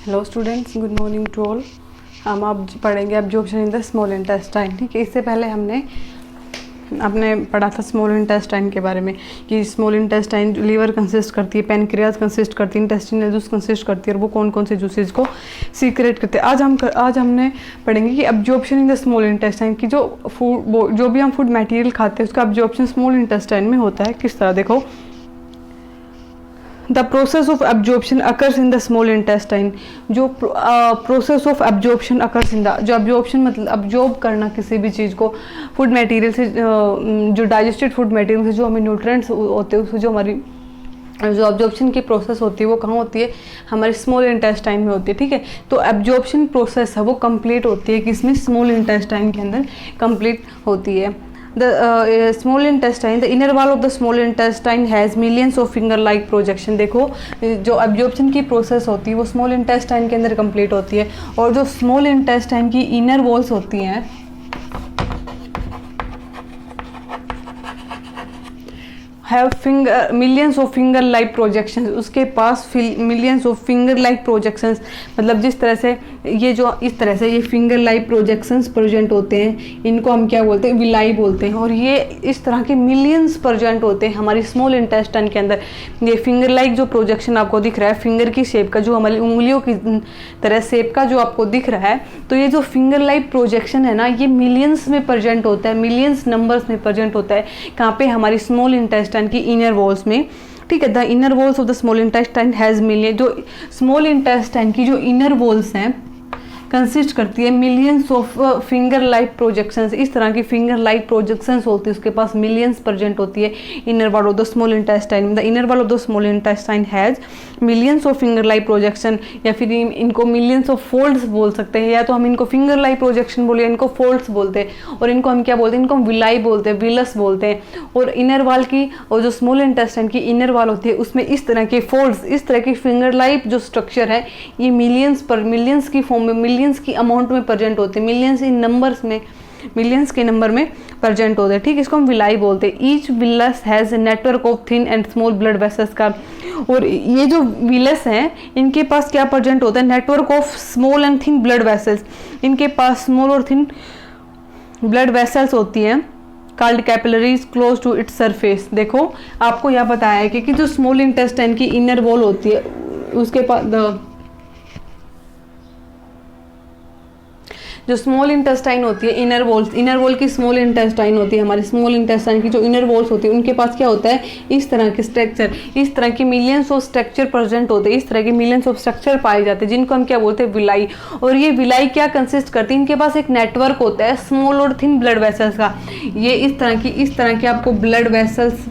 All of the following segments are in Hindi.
Hello students, good morning to all. हम अब पढ़ेंगे absorption in the small intestine. ठीक है, इससे पहले आपने पढ़ा था स्मॉल इंटेस्टाइन के बारे में कि स्मॉल इंटेस्टाइन लीवर कंसिस्ट करती है, पैनक्रियाज कंसिस्ट करती है, इंटेस्टिनल जूस कंसिस्ट करती है और वो कौन कौन से जूसेज को सीक्रेट करते हैं। आज हमने पढ़ेंगे कि absorption in the small intestine की जो भी हम फूड मटेरियल खाते हैं उसका एब्जॉर्प्शन स्मॉल इंटेस्टाइन में होता है। किस तरह देखो, the process of absorption occurs in the small intestine. जो process of absorption occurs in the, जो एब्जॉर्प्शन मतलब एब्जॉर्ब करना किसी भी चीज़ को फूड मटेरियल से, जो डाइजेस्टेड फूड मटेरियल से जो हमें न्यूट्रिएंट्स होते हैं उससे जो हमारी जो एब्जॉर्प्शन की प्रोसेस होती है वो कहाँ होती है, हमारे स्मॉल इंटेस्टाइन में होती है। ठीक है, तो एब्जॉर्प्शन प्रोसेस है वो कंप्लीट होती है किसमें, स्मॉल इंटेस्टाइन के अंदर कंप्लीट होती है। The small intestine, the inner wall of the small intestine has millions of finger-like projection। देखो, जो एब्जॉर्प्शन की प्रोसेस होती है वो स्मॉल इंटेस्टाइन के अंदर कंप्लीट होती है और जो स्मॉल इंटेस्टाइन की इनर वॉल्स होती हैं have finger millions of finger like projections. उसके पास millions of finger like projections, मतलब जिस तरह से ये जो इस तरह से ये फिंगर लाइक प्रोजेक्शंस प्रेजेंट होते हैं, इनको हम क्या बोलते हैं, विलाई बोलते हैं। और ये इस तरह के मिलियंस प्रेजेंट होते हैं हमारी स्मॉल इंटेस्टाइन के अंदर। ये फिंगर लाइक जो प्रोजेक्शन आपको दिख रहा है, फिंगर की शेप का, जो हमारी उंगलियों की तरह शेप का जो आपको दिख रहा है, तो ये जो फिंगर लाइक प्रोजेक्शन है ना, ये मिलियंस में प्रेजेंट होता है, मिलियंस नंबर्स में प्रेजेंट होता है। कहाँ पे, हमारी स्मॉल इंटेस्टाइन की इनर वॉल्स में। ठीक है, the inner walls of the small intestine has million, जो स्मॉल इंटेस्टाइन की जो इनर वॉल्स हैं कंसिस्ट करती है millions of finger like projections. इस तरह की फिंगर लाइक प्रोजेक्शंस होती है, उसके पास मिलियंस प्रेजेंट होती है inner wall of the small intestine. The inner wall of the small intestine has millions of finger like projection, या फिर इनको मिलियंस ऑफ फोल्ड्स बोल सकते हैं, या तो हम इनको फिंगर लाइक प्रोजेक्शन बोले, इनको फोल्ड्स बोलते हैं। और इनको हम क्या बोलते हैं, इनको हम विलाई बोलते हैं, विलस बोलते हैं। और इनर वॉल की, और जो स्मॉल इंटेस्टाइन की इनर वॉल होती है उसमें इस तरह के फोल्ड्स, इस तरह की फिंगर लाइक जो स्ट्रक्चर है, ये मिलियंस की फॉर्म में, मिलियंस की अमाउंट में प्रेजेंट होते हैं, मिलियंस इन नंबर्स में, मिलियंस के नंबर में प्रेजेंट होते हैं। ठीक है, इसको हम विलाई बोलते हैं। Each villous has a network of thin and small blood vessels का। और ये जो विलस हैं इनके पास क्या प्रेजेंट होता है, network of small and thin blood vessels. इनके पास स्मॉल और थिन ब्लड वेसल्स होती हैं, called capillaries close to its surface. देखो, आपको यह बताया है कि जो स्मॉल इंटेस्टाइन की इनर वॉल होती है उसके पास जो स्मॉल इंटेस्टाइन होती है, इनर वॉल की स्मॉल इंटेस्टाइन होती है, हमारी स्मॉल इंटेस्टाइन की जो इनर वॉल्स होती है उनके पास क्या होता है, इस तरह के स्ट्रक्चर, इस तरह के मिलियंस ऑफ स्ट्रक्चर प्रेजेंट होते हैं, इस तरह के मिलियंस ऑफ स्ट्रक्चर पाए जाते हैं जिनको हम क्या बोलते हैं, विलाई। और ये विलाई क्या कंसिस्ट करती है, इनके पास एक नेटवर्क होता है स्मॉल और थिन ब्लड वेसल्स का। ये इस तरह के आपको ब्लड वेसल्स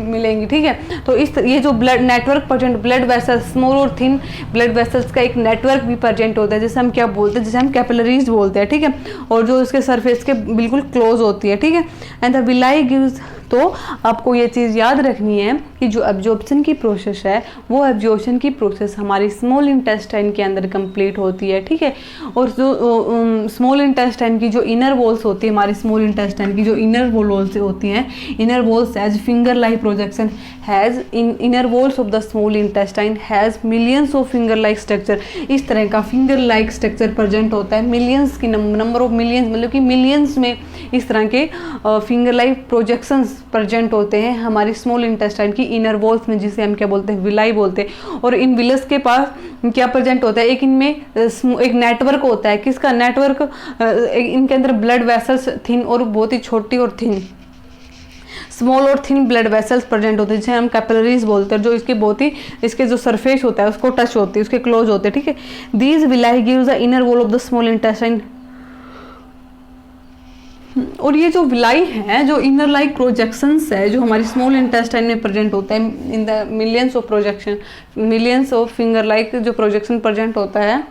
मिलेंगी। ठीक है, तो ये जो blood network present, blood vessels, small और थिन ब्लड वेसल्स का एक नेटवर्क भी प्रेजेंट होता है, जैसे हम क्या बोलते हैं, जैसे हम कैपिलरीज बोलते हैं। ठीक है, और जो उसके सरफेस के बिल्कुल क्लोज होती है। ठीक है, एंड द विलाई गिव्स, तो आपको ये चीज़ याद रखनी है कि जो एब्जॉर्प्शन की प्रोसेस है वो एब्जॉर्प्शन की प्रोसेस हमारी स्मॉल इंटेस्टाइन के अंदर कंप्लीट होती है। ठीक है, और जो स्मॉल इंटेस्टाइन की जो इनर वॉल्स होती है, हमारी स्मॉल इंटेस्टाइन की जो इनर वॉल्स होती हैं, inner walls as finger like projection has inner walls of the small intestine has millions of finger like structure. इस तरह का फिंगर लाइक स्ट्रक्चर प्रेजेंट होता है, मिलियंस की नंबर ऑफ मिलियंस, मतलब कि मिलियंस में इस तरह के फिंगर लाइक प्रोजेक्शंस प्रेजेंट होते हैं हमारी स्मॉल इंटेस्टाइन की इनर वॉल्स में, जिसे हम क्या बोलते हैं, विलाई बोलते हैं। और इन विलस के पास क्या प्रेजेंट होता है, एक इनमें एक नेटवर्क होता है, किसका नेटवर्क, इनके अंदर ब्लड वेसल्स थिन और बहुत ही छोटी और थिन, स्मॉल और थिन ब्लड वेसल्स प्रेजेंट होते हैं, जिसे हम कैपिलरीज बोलते हैं, जो इसके बहुत ही, इसके जो सरफेस होता है उसको टच होती है, उसके क्लोज होते हैं। ठीक है, these villi gives the inner wall of the small intestine. और ये जो विलाई है, जो इनर लाइक प्रोजेक्शंस है, जो हमारी स्मॉल इंटेस्टाइन में प्रेजेंट होता है, in the millions of projection, millions of finger like जो प्रोजेक्शन प्रेजेंट होता है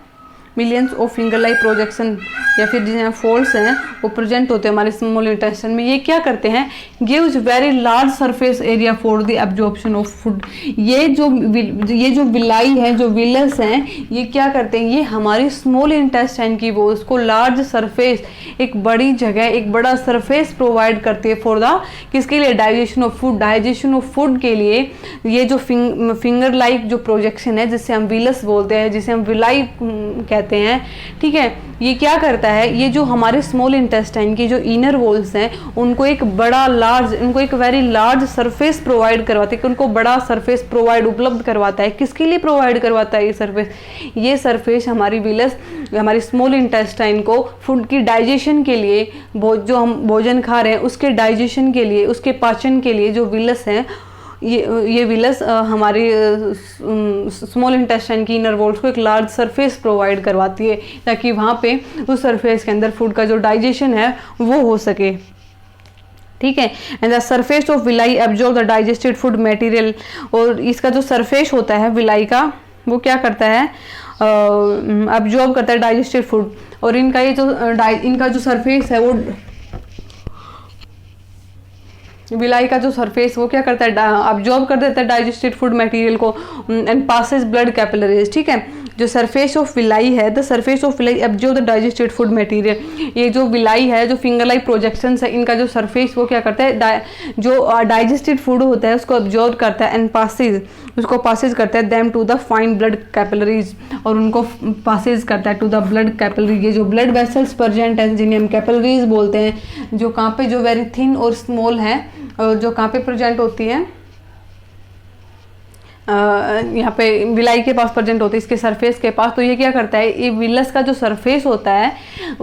millions of finger like projection या फिर जिन्हें फोल्ड्स हैं वो प्रेजेंट होते हैं हमारे स्मॉल इंटेस्टाइन में। ये क्या करते हैं, gives very large surface area for the absorption of food. ये जो विलाई है, जो विलस हैं, ये क्या करते हैं, ये हमारी स्मॉल इंटेस्टाइन की वो उसको लार्ज सरफेस, एक बड़ी जगह, एक बड़ा सरफेस प्रोवाइड करती है फॉर द, किसके लिए, digestion of food. Digestion of food के लिए ये जो फिंगर लाइक जो प्रोजेक्शन है, जिसे हम विलस बोलते हैं, जिसे हम विलाई कहते हैं, ठीक है, ये क्या करता है, ये जो हमारे स्मॉल इंटेस्टाइन की जो इनर वॉल्स हैं उनको एक बड़ा लार्ज, उनको एक वेरी लार्ज सरफेस प्रोवाइड करवाते हैं, कि उनको बड़ा सरफेस प्रोवाइड उपलब्ध करवाता है। किसके लिए प्रोवाइड करवाता है ये सरफेस, ये सरफेस हमारी विलस, हमारी स्मॉल इंटेस्टाइन को फूड की डाइजेशन के लिए, जो हम भोजन खा रहे हैं उसके डाइजेशन के लिए, उसके पाचन के लिए जो विलस हैं, ये विलस हमारी स्मॉल इंटेस्टाइन की इनर वॉल्स को एक लार्ज सरफेस प्रोवाइड करवाती है, ताकि वहाँ पे उस सरफेस के अंदर फूड का जो डाइजेशन है वो हो सके, ठीक है। And the surface of villi absorb the digested food material. और इसका जो सरफेस होता है विलाई का, वो क्या करता है, एब्जॉर्ब करता है डाइजेस्टेड फूड। और इनका ये जो सरफेस है, वो विलाई का जो सरफेस वो क्या करता है, अब्जॉर्ब कर देता है डाइजेस्टेड फूड मटेरियल को एंड पासेस ब्लड कैपिलरीज, ठीक है। जो सरफेस ऑफ विलाई है, the surface of villi absorb the digested food material. ये जो विलाई है, जो फिंगर लाइक प्रोजेक्शंस है, इनका जो सरफेस वो क्या करता है, जो डाइजेस्टेड फूड होता है उसको अब्जॉर्ब करता है एंड पासेज, उसको पासेज करता है them to the fine blood capillaries, और उनको पासेज करता है टू द ब्लड कैपिलरी। ये जो ब्लड वेसल्स प्रेजेंट हैं, जिन्हें हम कैपिलरीज बोलते हैं, जो कहाँ पे, जो वेरी थिन और स्मॉल है, जो कहाँ पे प्रेजेंट होती है, यहाँ पे विलाई के पास प्रेजेंट होती है, इसके सरफेस के पास। तो ये क्या करता है, ये विलस का जो सरफेस होता है,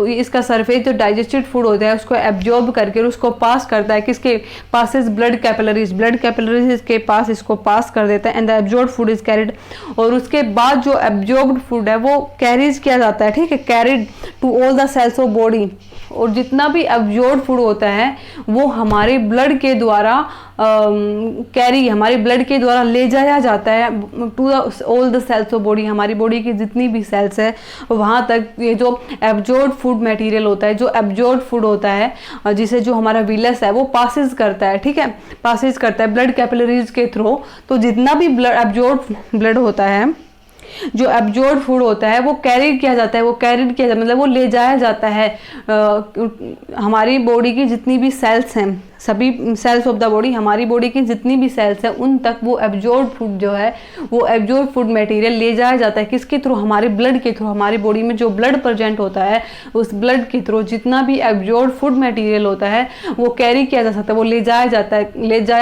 इसका सरफेस जो डाइजेस्टेड फूड होता है उसको एब्जॉर्ब करके उसको पास करता है, किसके पासेस ब्लड कैपिलरीज के पास इसको पास कर देता है and the absorbed food is carried. और उसके बाद जो एब्जॉर्ब्ड फूड है वो कैरीज किया जाता है, ठीक है, carried to all the cells of body. और जितना भी एब्जॉर्ब्ड फूड होता है वो हमारे ब्लड के द्वारा हमारे ब्लड के द्वारा ले जाया जाता है to all the cells of body. हमारी बॉडी की जितनी भी सेल्स है वहाँ तक ये जो एब्जॉर्ब्ड फूड मटेरियल होता है, जो एब्जॉर्ब्ड फूड होता है, जिसे जो हमारा विलस है वो पासेस करता है, ठीक है, पासेस करता है ब्लड कैपिलरीज के थ्रू। तो जितना भी एब्जॉर्ब्ड ब्लड होता है, जो एब्जॉर्ब्ड फूड होता है वो कैरी किया जाता है, मतलब वो ले जाया जाता है हमारी बॉडी की जितनी भी सेल्स हैं, सभी सेल्स ऑफ द बॉडी, हमारी बॉडी की जितनी भी सेल्स हैं उन तक वो एब्जॉर्ब्ड फूड जो है, वो एब्जॉर्ब्ड फूड मटेरियल ले जाया जाता है। किसके थ्रू, हमारे ब्लड के थ्रू। हमारी बॉडी में जो ब्लड प्रेजेंट होता है उस ब्लड के थ्रू जितना भी एब्जॉर्ब्ड फूड मटेरियल होता है वो कैरी किया जा सकता है, वो ले जाया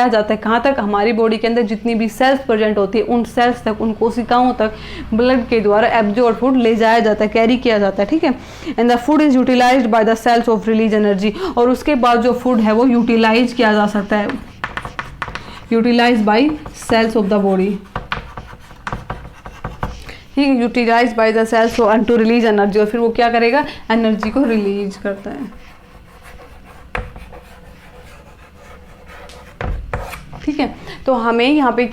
जाता है कहाँ तक, हमारी बॉडी के अंदर जितनी भी सेल्स प्रेजेंट होती है उन सेल्स तक, उन कोशिकाओं तक ब्लड के द्वारा एब्जॉर्ब्ड फूड ले जाया जाता है, कैरी किया जाता है, ठीक है। And the food is utilized by the cells of release energy. और उसके बाद जो फूड है वो यूटिलाइज किया जा सकता है, utilize by cells of the body, ठीक है, utilize by the cells to release energy. और फिर वो क्या करेगा, एनर्जी को रिलीज करता है, ठीक है। तो हमें यहाँ पे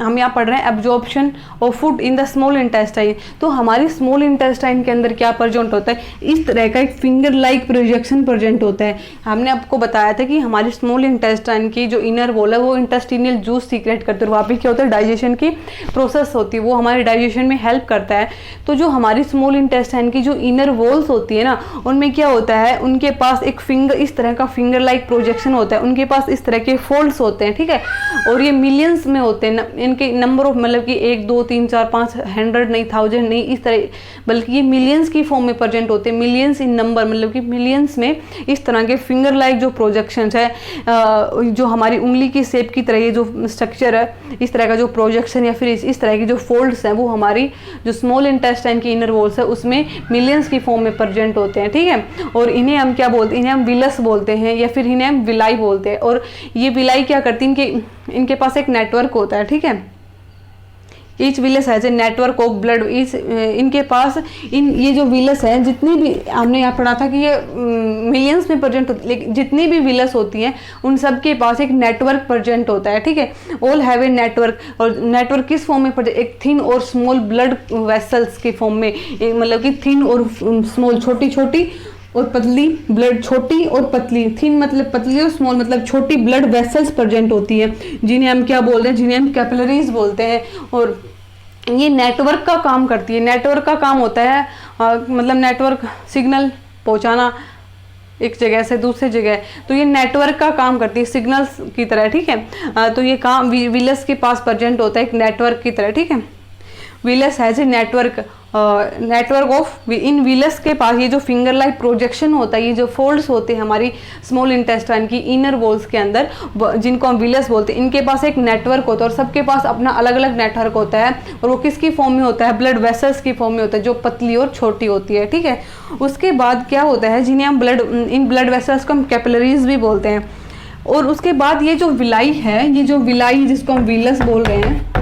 हम यहाँ पढ़ रहे हैं absorption of food in the small intestine. तो हमारी स्मॉल इंटेस्टाइन के अंदर क्या प्रेजेंट होता है, इस तरह का एक फिंगर लाइक प्रोजेक्शन प्रेजेंट होता है। हमने आपको बताया था कि हमारी स्मॉल इंटेस्टाइन की जो इनर वॉल है वो इंटेस्टिनियल जूस सीक्रेट करते हैं, वहाँ पे क्या होता है, डाइजेशन की प्रोसेस होती है, वो हमारे डाइजेशन में हेल्प करता है। तो जो हमारी स्मॉल इंटेस्टाइन की जो इनर वॉल्स होती है ना, उनमें क्या होता है, उनके पास एक इस तरह का फिंगर लाइक प्रोजेक्शन होता है, उनके पास इस तरह के फोल्ड्स होते हैं, ठीक है। और ये मिलियंस में होते हैं, इनके नंबर ऑफ, मतलब कि 1 2 3 4 5 100 नहीं, 1000 नहीं, इस तरह, बल्कि ये मिलियंस की फॉर्म में प्रेजेंट होते हैं, मिलियंस इन नंबर, मतलब कि मिलियंस में इस तरह के फिंगर लाइक जो प्रोजेक्शंस है, जो हमारी उंगली की शेप की तरह ये जो स्ट्रक्चर है, इस तरह का जो प्रोजेक्शन या फिर इस तरह की जो फोल्ड्स हैं वो हमारी जो स्मॉल इंटेस्टाइन की इनर वॉल्स है उसमें मिलियंस की फॉर्म में प्रेजेंट होते हैं, ठीक है। और इन्हें हम क्या बोलते हैं, इन्हें हम विलस बोलते हैं या फिर इन्हें हम विलाई बोलते हैं। और ये विलाई क्या करती है, इनके पास एक नेटवर्क होता है, ठीक है, each villous has a network of blood, इनके पास ये जो विलस है, जितनी भी हमने यहाँ पढ़ा था कि ये मिलियंस में प्रेजेंट होती है, लेकिन जितनी भी विलस होती हैं उन सब के पास एक नेटवर्क प्रेजेंट होता है, ठीक है। ऑल हैव ए नेटवर्क, और नेटवर्क किस फॉर्म में प्रेजेंट, एक थिन और स्मॉल ब्लड वेसल्स के फॉर्म में, मतलब कि थिन और स्मॉल, छोटी छोटी और पतली ब्लड, छोटी और पतली, थिन मतलब पतली और स्मॉल मतलब छोटी ब्लड वेसल्स प्रेजेंट होती है, जिन्हें हम क्या बोलते हैं, जिन्हें हम कैपिलरीज बोलते हैं। और ये नेटवर्क का काम करती है। नेटवर्क का काम होता है मतलब नेटवर्क सिग्नल पहुंचाना एक जगह से दूसरी जगह, तो ये नेटवर्क का काम करती है सिग्नल्स की तरह, ठीक है। तो ये काम विलस के पास प्रेजेंट होता है एक नेटवर्क की तरह, ठीक है। Villous has a network, network of, in villous के पास ये जो फिंगर लाइक प्रोजेक्शन होता है, ये जो फोल्ड्स होते हैं हमारी स्मॉल इंटेस्टाइन की इनर वॉल्स के अंदर, जिनको हम विलस बोलते हैं, इनके पास एक नेटवर्क होता है और सबके पास अपना अलग अलग नेटवर्क होता है, और वो किसकी फॉर्म में होता है, ब्लड वेसल्स की फॉर्म में होता है, जो पतली और छोटी होती है, ठीक है। उसके बाद क्या होता है, जिन्हें हम इन ब्लड वेसल्स को हम कैपिलरीज भी बोलते हैं। और उसके बाद ये जो विलाई है, ये जो विलाई जिसको हम विलस बोल रहे हैं,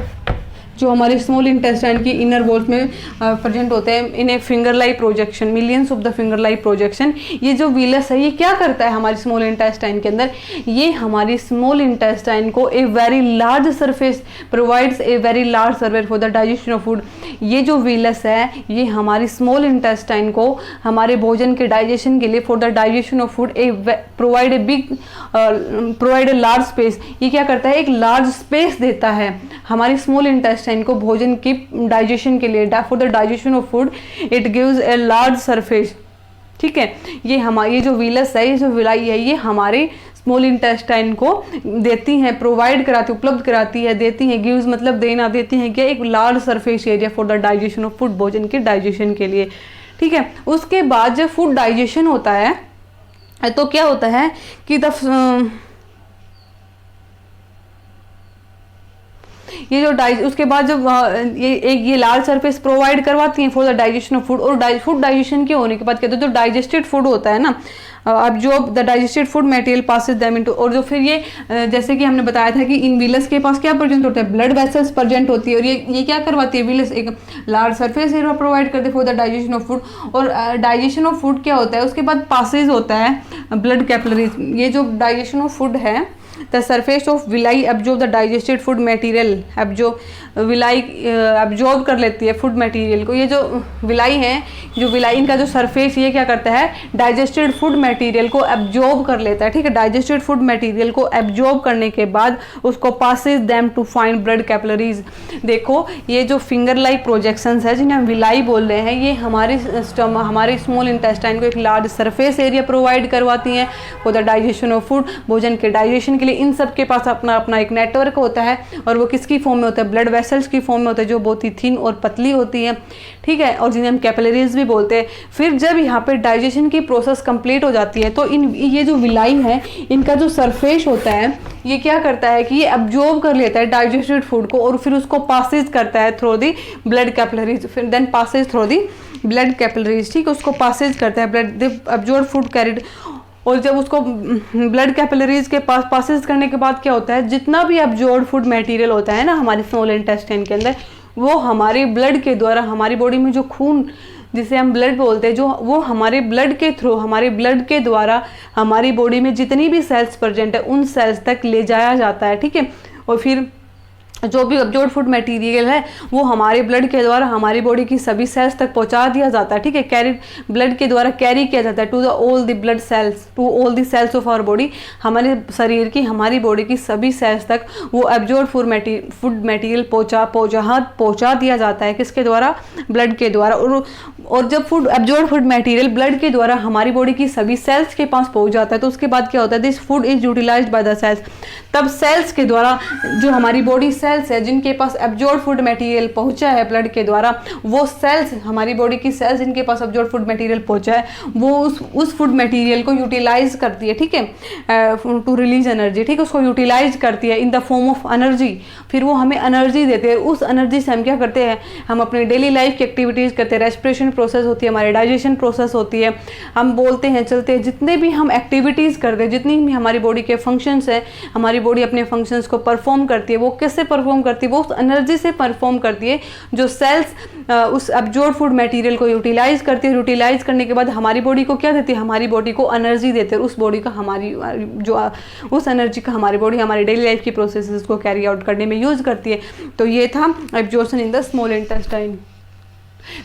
जो हमारे स्मॉल इंटेस्टाइन की इनर वॉल्स में प्रेजेंट होते हैं, इन्हें finger like projection, millions of the finger like projection. ये जो विलस है ये क्या करता है हमारी स्मॉल इंटेस्टाइन के अंदर, ये हमारी स्मॉल इंटेस्टाइन को a very large surface provides, a very large surface for the digestion of food. ये जो विलस है ये हमारी स्मॉल इंटेस्टाइन को हमारे भोजन के डाइजेशन के लिए, for the digestion of food provide a large space, ये क्या करता है, एक लार्ज स्पेस देता है हमारी स्मॉल इंटेस्टाइन को भोजन की डाइजेशन के लिए, for the digestion of food it gives a large surface, ठीक है। ये जो विलस है, ये जो विलाई है, ये हमारे स्मॉल इंटेस्टाइन को देती हैं, प्रोवाइड कराती, उपलब्ध कराती है, देती हैं, गिव्स मतलब देना, देती हैं क्या, एक large surface area for the digestion of food, भोजन के डाइजेशन के लिए, ठीक है। उसके बाद जब फूड डाइजेशन होता है तो क्या होता है कि ये जो उसके बाद जब ये लार्ज सरफेस प्रोवाइड करवाती हैं for the digestion of food, और फूड डाइजेशन के होने के बाद कहते हैं जो डाइजेस्टेड फूड होता है ना, अब जो the digested food material passes them into, और जो फिर ये जैसे कि हमने बताया था कि इन विलस के पास क्या प्रेजेंट होता है, ब्लड वेसल्स प्रेजेंट होती है, और ये क्या करवाती है, विलस एक लार्ज सरफेस एरिया प्रोवाइड करते for the digestion of food. और डाइजेशन ऑफ फूड क्या होता है, उसके बाद पासेज होता है ब्लड कैपिलरीज। ये जो डाइजेशन ऑफ फूड है, the surface of villi absorb the digested food material, villi absorb कर लेती है फूड मटेरियल को। ये जो विलाई है, जो विलाई इनका जो सरफेस, ये क्या करता है, डाइजेस्टेड फूड मटेरियल को एब्जॉर्ब कर लेता है, ठीक है। डाइजेस्टेड फूड मटेरियल को एब्जॉर्ब करने के बाद उसको passes them to find blood capillaries. देखो ये जो फिंगर लाइक प्रोजेक्शंस है जिन्हें हम विलाई बोल रहे हैं, ये हमारे स्मॉल इंटेस्टाइन को एक लार्ज सरफेस एरिया प्रोवाइड करवाती हैं for the digestion of food, भोजन के डाइजेशन के लिए। इन सब के पास अपना अपना एक नेटवर्क होता है, और वो किसकी फॉर्म में होता है, ब्लड वेसल्स की फॉर्म में होता है, जो बहुत ही थिन और पतली होती है, ठीक है, और जिन्हें हम कैपिलरीज भी बोलते हैं। फिर जब यहाँ पे डाइजेशन की प्रोसेस कंप्लीट हो जाती है तो ये जो विलाई है, इनका जो सरफेस होता है, ये क्या करता है कि ये एब्जॉर्ब कर लेता है डाइजेस्टेड फूड को, और फिर उसको पासेज करता है थ्रू दी ब्लड कैपिलरीज, फिर then passes through the blood capillaries, ठीक है, उसको पासेज करता है ब्लड एब्जॉर्ब फूड कैरिड। और जब उसको ब्लड कैपिलरीज के पास पासेस करने के बाद क्या होता है, जितना भी एब्जॉर्ब फूड मटेरियल होता है ना हमारे स्मॉल इंटेस्टाइन के अंदर, वो हमारे ब्लड के द्वारा, हमारी बॉडी में जो खून जिसे हम ब्लड बोलते हैं, जो वो हमारे ब्लड के थ्रू, हमारे ब्लड के द्वारा हमारी बॉडी में जितनी भी सेल्स प्रेजेंट है उन सेल्स तक ले जाया जाता है, ठीक है। और फिर जो भी एब्जॉर्ब फूड मटेरियल है वो हमारे ब्लड के द्वारा हमारी बॉडी की सभी सेल्स तक पहुंचा दिया जाता है, ठीक है, कैरी ब्लड के द्वारा कैरी किया जाता है to all the blood cells, to all the cells of our body, हमारे शरीर की, हमारी बॉडी की सभी सेल्स तक वो एब्जॉर्ब फूड मटेरियल पहुंचा दिया जाता है, किसके द्वारा, ब्लड के द्वारा। और जब एब्जॉर्ब फूड मटेरियल ब्लड के द्वारा हमारी बॉडी की सभी सेल्स के पास पहुंच जाता है तो उसके बाद क्या होता है, this food is utilized by the cells. तब सेल्स के द्वारा, जो हमारी बॉडी सेल्स है जिनके पास एब्जॉर्ब फूड मटेरियल पहुंचा है ब्लड के द्वारा, वो सेल्स, हमारी बॉडी की सेल्स जिनके पास एब्जॉर्ब फूड मटेरियल पहुंचा है, वो उस फूड मटेरियल को यूटिलाइज करती है, ठीक है, टू रिलीज एनर्जी, ठीक है, उसको यूटिलाइज करती है इन द फॉर्म ऑफ एनर्जी। फिर वो हमें एनर्जी देते हैं, उस एनर्जी से हम क्या करते हैं, हम अपनी डेली लाइफ की एक्टिविटीज करते हैं, रेस्पिरेशन प्रोसेस होती है, हमारी डाइजेशन प्रोसेस होती है, हम बोलते हैं, चलते हैं, जितने भी हम एक्टिविटीज़ करते हैं, जितनी भी हमारी बॉडी के फंक्शंस हैं, हमारी बॉडी अपने फंक्शंस को परफॉर्म करती है। वो किससे परफॉर्म करती है? वो उस एनर्जी से परफॉर्म करती है जो सेल्स उस एब्जॉर्ब फूड मटेरियल को यूटिलाइज करती है। यूटिलाइज करने के बाद हमारी बॉडी को क्या देती है? हमारी बॉडी को एनर्जी देते हैं। उस बॉडी का हमारी जो उस एनर्जी का हमारी बॉडी हमारी डेली लाइफ की प्रोसेसेस को कैरी आउट करने में यूज़ करती है। तो ये था absorption in the small intestine.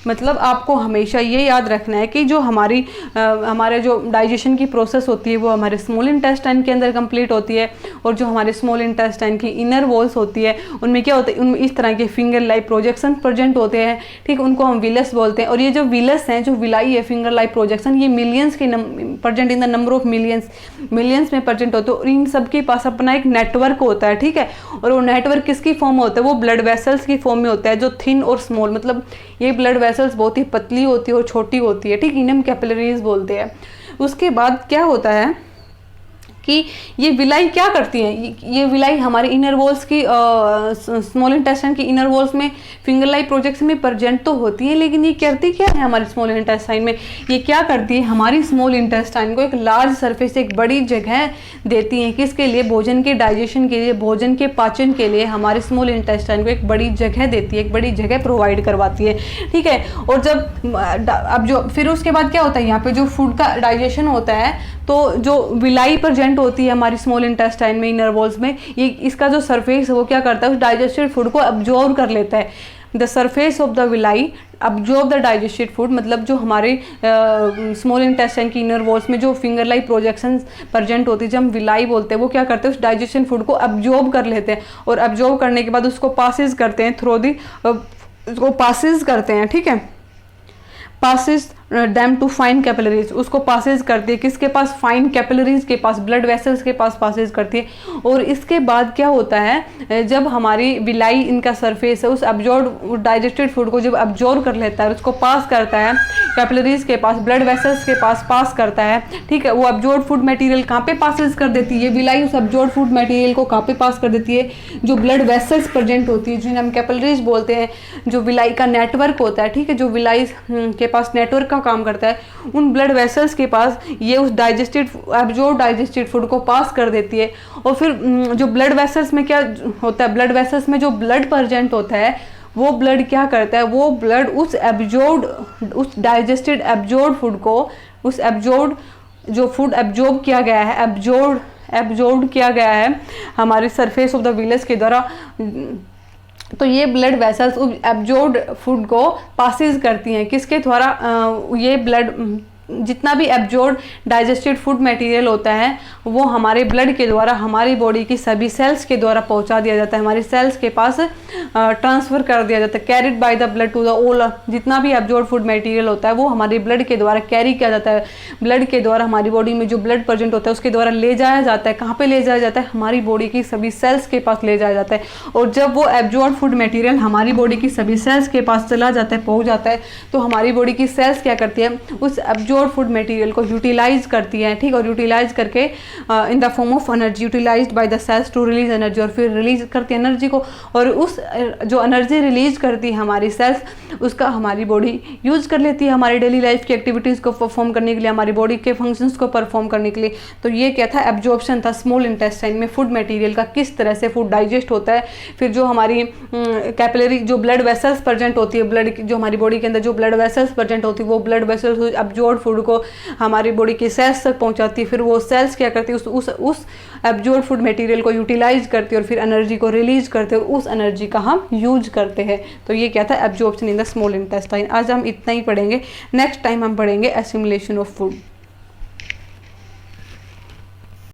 मतलब आपको हमेशा ये याद रखना है कि जो हमारे जो डाइजेशन की प्रोसेस होती है वो हमारे स्मॉल इंटेस्टाइन के अंदर कंप्लीट होती है, और जो हमारे स्मॉल इंटेस्टाइन की इनर वॉल्स होती है उनमें क्या होता है? उनमें इस तरह के फिंगर लाइक प्रोजेक्शन प्रेजेंट होते हैं, ठीक, उनको हम विलस बोलते हैं। और ये जो विलस हैं, जो विलाई है, फिंगर लाइक प्रोजेक्शन, ये मिलियंस के present in the number of millions में प्रेजेंट होते हैं, और इन सबके पास अपना एक नेटवर्क होता है, ठीक है। और वो नेटवर्क किसकी फॉर्म में होता है? वो ब्लड वेसल्स की फॉर्म में होता है, जो थिन और स्मॉल, मतलब ये ब्लड वेसल्स बहुत ही पतली होती है और छोटी होती है, ठीक, इन्हें कैपिलरीज बोलते हैं। उसके बाद क्या होता है कि ये विलाई क्या करती हैं? ये विलाई हमारे इनर वॉल्स की स्मॉल इंटेस्टाइन की इनर वॉल्स में फिंगर लाइक प्रोजेक्शन में प्रेजेंट तो होती है, लेकिन ये करती क्या है हमारे स्मॉल इंटेस्टाइन में? ये क्या करती है? हमारी स्मॉल इंटेस्टाइन को एक लार्ज सरफेस, एक बड़ी जगह देती हैं। किसके लिए? भोजन के डाइजेशन के लिए, भोजन के पाचन के लिए हमारे स्मॉल इंटेस्टाइन को एक बड़ी जगह देती है, एक बड़ी जगह प्रोवाइड करवाती है, ठीक है। और जब अब जो फिर उसके बाद क्या होता है? यहाँ पे जो फूड का डाइजेशन होता है, तो जो विलाई प्रेजेंट होती है हमारी स्मॉल इंटेस्टाइन में, इनर वॉल्स में, ये इसका जो सरफेस है वो क्या करता है? उस डाइजेस्टेड फूड को अब्जॉर्ब कर लेता है। The surface of the villi absorb the digested food, मतलब जो हमारे स्मॉल इंटेस्टाइन की इनर वॉल्स में जो फिंगर लाइक प्रोजेक्शन प्रेजेंट होती है, जब हम विलाई बोलते हैं, वो क्या करते हैं? उस डाइजेशन फूड को अब्जॉर्ब कर लेते हैं, और अब्जॉर्ब करने के बाद उसको पासेज करते हैं थ्रू दी, उसको पासेज करते हैं, ठीक है, passes them to fine capillaries, उसको पासेज करती है। किसके पास? फाइन कैपिलरीज के पास, ब्लड वेसल्स के पास पासेज करती है। और इसके बाद क्या होता है? जब हमारी विलाई, इनका सरफेस है, उस अब्जॉर्ब डाइजेस्टेड फूड को जब अब्जॉर्ब कर लेता है, उसको पास करता है कैपिलरीज के पास, ब्लड वेसल्स के पास पास करता है, ठीक है। वो अब्जॉर्ब फूड मटेरियल कहाँ पे पासेज कर देती है? विलाई उस अब्जॉर्ब फूड मटेरियल को कहाँ पे पास कर देती है? जो ब्लड वेसल्स प्रेजेंट होती है, जिन्हें हम कैपिलरीज बोलते हैं, जो विलाई का नेटवर्क होता है, ठीक है, जो विलाई के पास नेटवर्क काम करता है, उन ब्लड वेसल्स के पास ये उस अब्जॉर्ब डाइजेस्टेड फूड को पास कर देती है। और फिर जो ब्लड वेसल्स में क्या होता है? ब्लड वेसल्स में जो ब्लड प्रेजेंट होता है, वो ब्लड क्या करता है? वो ब्लड उस डाइजेस्टेड एब्जॉर्ब फूड को, उस एब्जॉर्ब जो फूड एब्जॉर्ब किया गया है, एब्जॉर्ब किया गया है हमारे सरफेस ऑफ द विलस के द्वारा, तो ये ब्लड वेसल्स एब्जॉर्ब्ड फूड को पासेज करती हैं। किसके द्वारा? ये ब्लड, जितना भी एब्जॉर्ब डाइजेस्टेड फूड मटेरियल होता है, वो हमारे ब्लड के द्वारा हमारी बॉडी की सभी सेल्स के द्वारा पहुंचा दिया जाता है, हमारी सेल्स के पास ट्रांसफ़र कर दिया जाता है, carried by the blood to the all. जितना भी एब्जॉर्ब फूड मटेरियल होता है वो हमारे ब्लड के द्वारा कैरी किया जाता है, ब्लड के द्वारा हमारी बॉडी में जो ब्लड प्रेजेंट होता है उसके द्वारा ले जाया जाता है। कहाँ पे ले जाया जाता है? हमारी बॉडी की सभी सेल्स के पास ले जाया जाता है। और जब वो एब्जॉर्ब फूड मटेरियल हमारी बॉडी की सभी सेल्स के पास चला जाता है, पहुँच जाता है, तो हमारी बॉडी की सेल्स क्या करती है? उस एब्जॉर्ब फूड मटेरियल को यूटिलाइज करती है, ठीक, और यूटिलाइज करके in the form of energy, utilized by the cells to release energy, और फिर रिलीज करती है एनर्जी को। और उस जो एनर्जी रिलीज करती है हमारी सेल्स, उसका हमारी बॉडी यूज कर लेती है हमारी डेली लाइफ की एक्टिविटीज़ को परफॉर्म करने के लिए, हमारी बॉडी के फंक्शंस को परफॉर्म करने के लिए। तो ये क्या था? एब्जॉर्प्शन था स्मॉल इंटेस्टाइन में फूड मटेरियल का, किस तरह से फूड डाइजेस्ट होता है। फिर जो हमारी कैपिलरी, जो ब्लड वेसल्स प्रेजेंट होती है, ब्लड जो हमारी बॉडी के अंदर जो ब्लड वेसल्स प्रेजेंट होती है, वो ब्लड वेसल्स एब्जॉर्ब फूड को हमारी बॉडी की सेल्स तक पहुंचाती है। फिर वो सेल्स क्या करती है? उस एब्जॉर्ब फूड मटेरियल को यूटिलाइज करती है और फिर एनर्जी को रिलीज करते हैं, उस एनर्जी का हम यूज करते हैं। तो ये क्या था? Absorption in the small intestine. आज हम इतना ही पढ़ेंगे, नेक्स्ट टाइम हम पढ़ेंगे एसिमिलेशन ऑफ फूड।